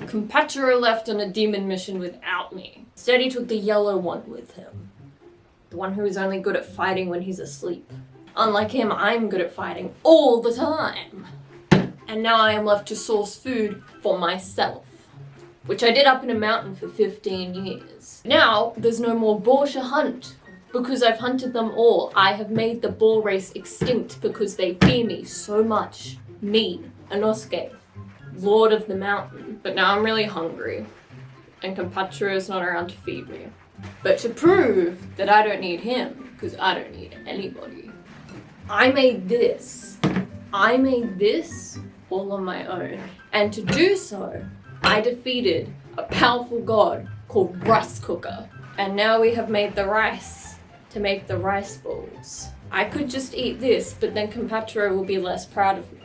Gonpachiro left on a demon mission without me. Instead he took the yellow one with him. The one who is only good at fighting when he's asleep. Unlike him, I'm good at fighting all the time. And now I am left to source food for myself, which I did up in a mountain for 15 years. Now, there's no more boar to hunt, because I've hunted them all. I have made the boar race extinct because they fear me so much. Me, Inosuke, Lord of the Mountain. But now I'm really hungry, and Gonpachiro is not around to feed me. But to prove that I don't need him, because I don't need anybody, I made this all on my own. And to do so, I defeated a powerful god called Rice Cooker. And now we have made the rice to make the rice balls. I could just eat this, but then Gonpachiro will be less proud of me.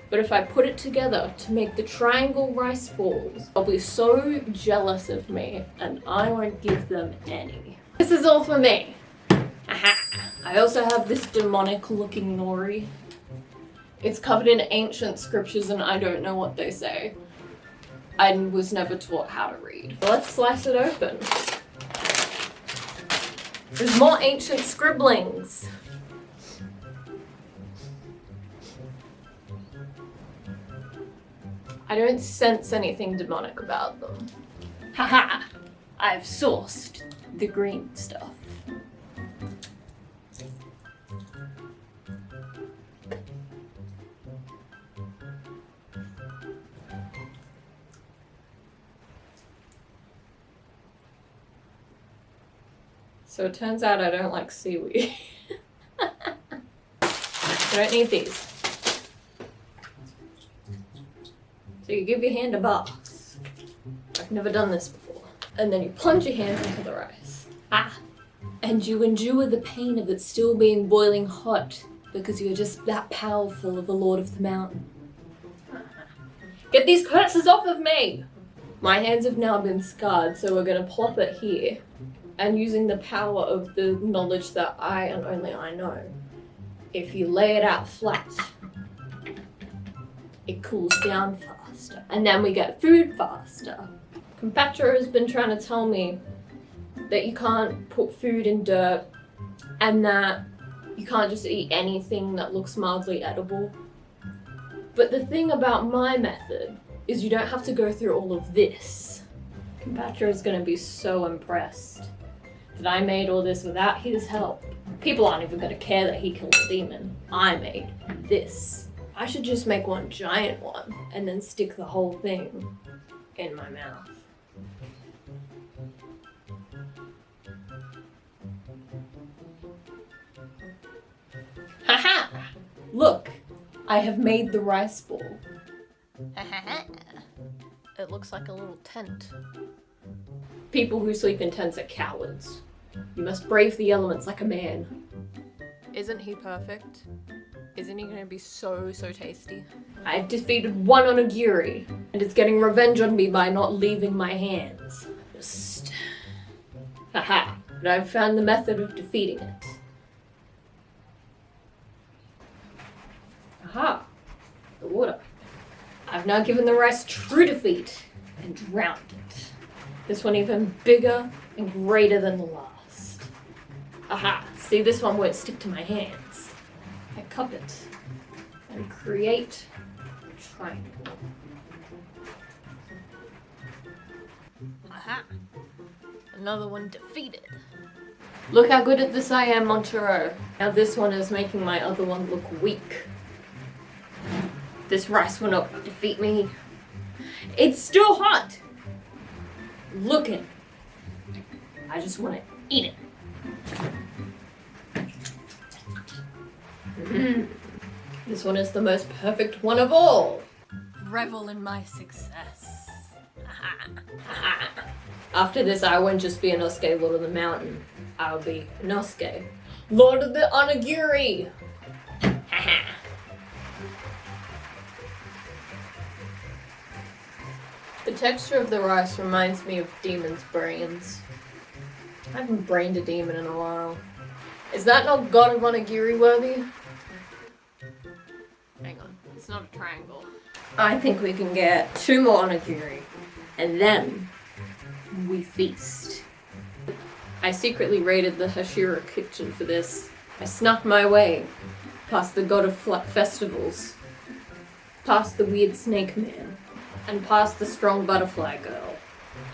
But if I put it together to make the triangle rice balls, they'll be so jealous of me, and I won't give them any. This is all for me. Aha! I also have this demonic looking nori. It's covered in ancient scriptures and I don't know what they say. I was never taught how to read. Let's slice it open. There's more ancient scribblings. I don't sense anything demonic about them. Haha! I've sourced the green stuff. So it turns out I don't like seaweed. I don't need these. So you give your hand a bath. I've never done this before. And then you plunge your hand into the rice. And you endure the pain of it still being boiling hot because you're just that powerful of a Lord of the Mountain. Get these curses off of me! My hands have now been scarred, so we're gonna plop it here. And using the power of the knowledge that I and only I know, if you lay it out flat, it cools down faster. And then we get food faster. Compatrio has been trying to tell me that you can't put food in dirt and that you can't just eat anything that looks mildly edible. But the thing about my method is you don't have to go through all of this. Compatrio is going to be so impressed that I made all this without his help. People aren't even going to care that he killed a demon. I made this. I should just make one giant one and then stick the whole thing in my mouth. Haha! Look, I have made the rice ball. It looks like a little tent. People who sleep in tents are cowards. You must brave the elements like a man. Isn't he perfect? Isn't he gonna be so tasty? I've defeated one Onigiri, and it's getting revenge on me by not leaving my hands. Just... Haha, but I've found the method of defeating it. Aha, the water. I've now given the rice true defeat and drowned it. This one even bigger and greater than the last. Aha, see, this one won't stick to my hands. I cup it and create a triangle. Aha, another one defeated. Look how good at this I am, Montero. Now this one is making my other one look weak. This rice will not defeat me. It's still hot. Look at it. I just want to eat it. This one is the most perfect one of all. Revel in my success. After this, I won't just be Inosuke, Lord of the Mountain. I'll be Inosuke, Lord of the Onigiri. The texture of the rice reminds me of demons' brains. I haven't brained a demon in a while. Is that not God of Onigiri worthy? Hang on, it's not a triangle. I think we can get 2 more onigiri, and then we feast. I secretly raided the Hashira kitchen for this. I snuck my way past the god of festivals, past the weird snake man, and past the strong butterfly girl.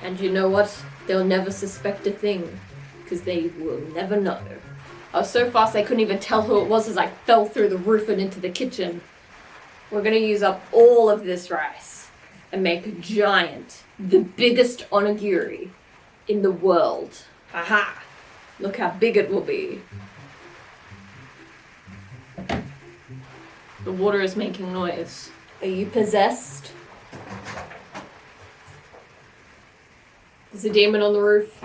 And you know what? They'll never suspect a thing, because they will never know. I was so fast I couldn't even tell who it was as I fell through the roof and into the kitchen. We're gonna use up all of this rice and make a giant, the biggest onigiri in the world. Aha! Look how big it will be. The water is making noise. Are you possessed? There's a demon on the roof.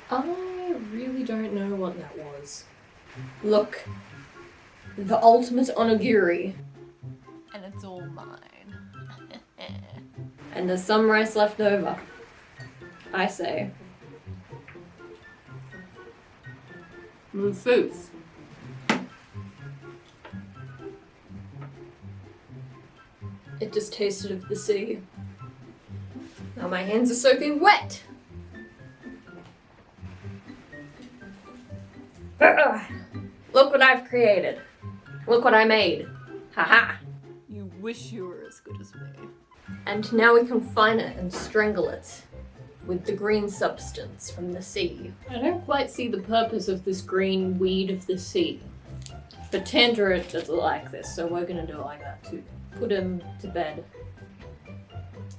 I really don't know what that was. Look. The ultimate onigiri. And it's all mine. And there's some rice left over. I say. Food. It just tasted of the sea. Now my hands are soaking wet. Look what I've created. Look what I made. Haha. You wish you were as good as me. And now we confine it and strangle it with the green substance from the sea. I don't quite see the purpose of this green weed of the sea. But Tanjiro doesn't like this, so we're gonna do it like that too. Put him to bed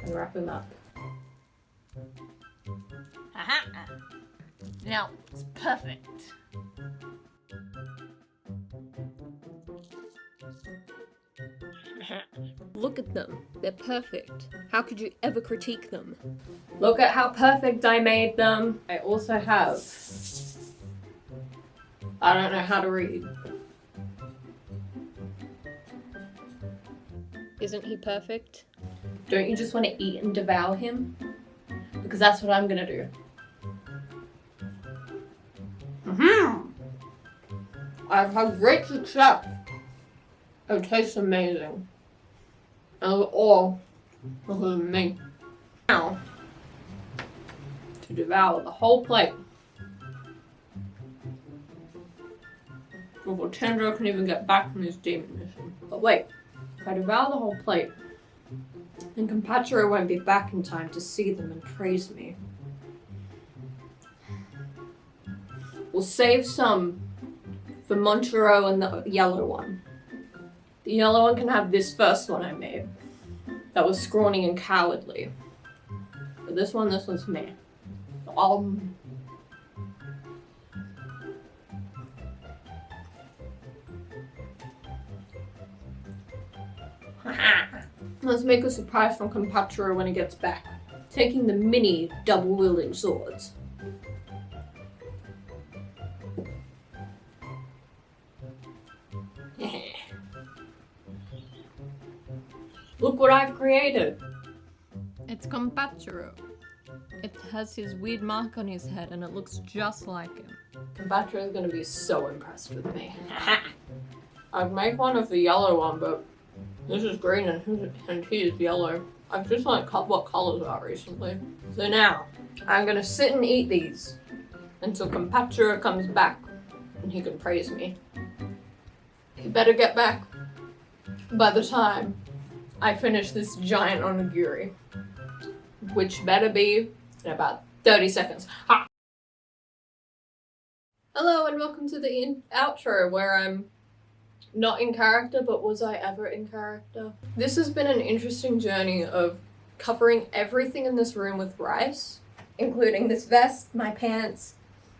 and wrap him up. Aha! Now it's perfect. Look at them. They're perfect. How could you ever critique them? Look at how perfect I made them. I also have... I don't know how to read. Isn't he perfect? Don't you just want to eat and devour him? Because that's what I'm gonna do. I've had great success. It tastes amazing. And it was all because of me. Now, to devour the whole plate. Before Tanjiro can even get back from his demon mission. But wait, if I devour the whole plate, then Gonpachiro won't be back in time to see them and praise me. We'll save some for Monchiro and the yellow one. The yellow one can have this first one I made. That was scrawny and cowardly. But this one's me. Let's make a surprise from Compatrio when he gets back. Taking the mini double-wielding swords. Look what I've created! It's Gonpachiro. It has his weird mark on his head and it looks just like him. Gonpachiro is going to be so impressed with me. I'd make one of the yellow one, but this is green and he is yellow. I've just like cut what colors are recently. So now, I'm going to sit and eat these until Gonpachiro comes back and he can praise me. He better get back by the time I finish this giant onigiri, which better be in about 30 seconds. Ha! Hello and welcome to the outro where I'm not in character, but was I ever in character? This has been an interesting journey of covering everything in this room with rice, including this vest, my pants,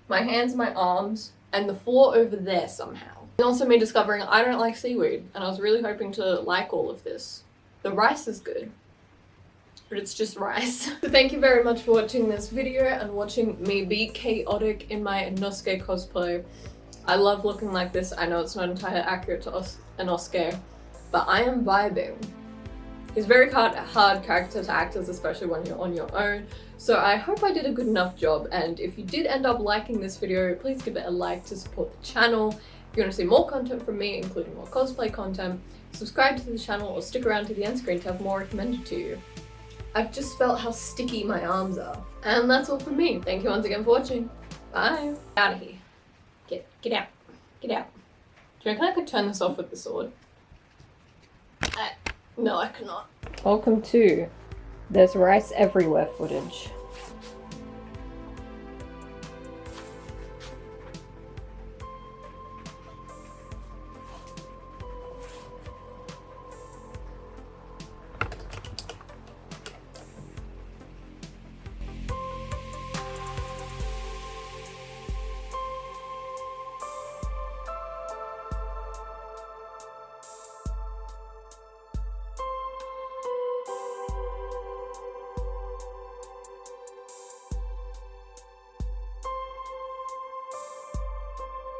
my hands, my arms, and the floor over there somehow. And also me discovering I don't like seaweed, and I was really hoping to like all of this. The rice is good, but it's just rice. So thank you very much for watching this video and watching me be chaotic in my Inosuke cosplay. I love looking like this. I know it's not entirely accurate to Inosuke, but I am vibing. He's a very hard character to act as, especially when you're on your own. So I hope I did a good enough job, and if you did end up liking this video, please give it a like to support the channel. If you want to see more content from me, including more cosplay content, subscribe to the channel or stick around to the end screen to have more recommended to you. I've just felt how sticky my arms are. And that's all from me. Thank you once again for watching. Bye. Out of here. Get out. Get out. Do you reckon I could turn this off with the sword? No, I cannot. Welcome to There's Rice Everywhere footage.